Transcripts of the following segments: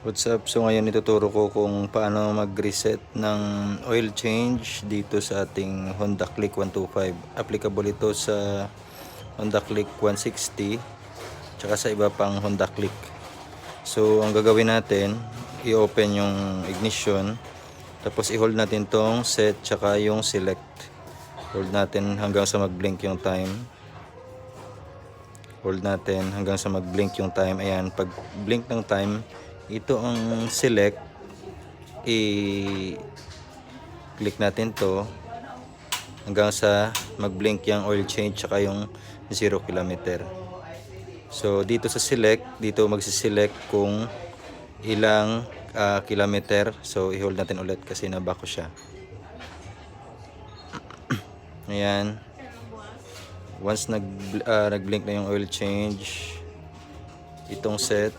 What's up? So ngayon ituturo ko kung paano mag-reset ng oil change dito sa ating Honda Click 125. Applicable ito sa Honda Click 160 tsaka sa iba pang Honda Click. So ang gagawin natin, i-open yung ignition, tapos i-hold natin tong set tsaka yung select. Hold natin hanggang sa mag-blink yung time. Hold natin hanggang sa mag-blink yung time. Ayan, pag blink ng time, ito ang select, i-click natin to hanggang sa mag-blink yung oil change tsaka yung 0 km. So dito sa select, dito magsi-select kung ilang kilometer. So i-hold natin ulit kasi nabako siya. Ayan, once nag-blink na yung oil change, itong set,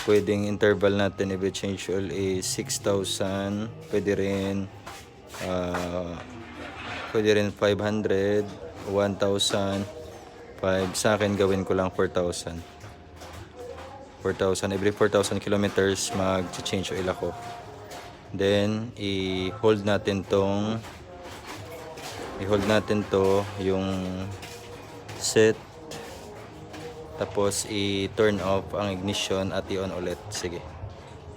pwedeng interval natin if change oil is 6,000, pwede rin 500, 1,000, 5. Sa akin gawin ko lang 4,000. Every 4,000 kilometers mag-change oil ako. Then i-hold natin to yung set, tapos i-turn off ang ignition at i-on ulit. Sige,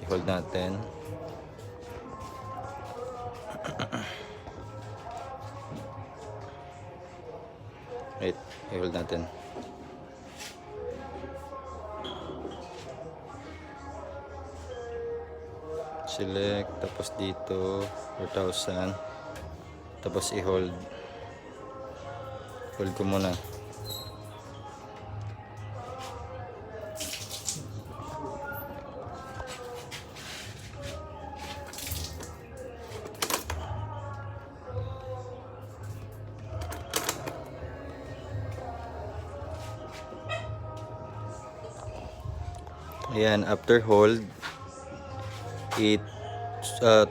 i-hold natin. Wait, i-hold natin. Select, tapos dito 4,000, tapos i-hold. Hold ko muna. Ayan, after hold,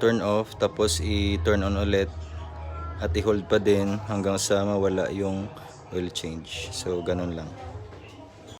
turn off, tapos i-turn on ulit at i-hold pa din hanggang sa mawala yung oil change. So ganun lang.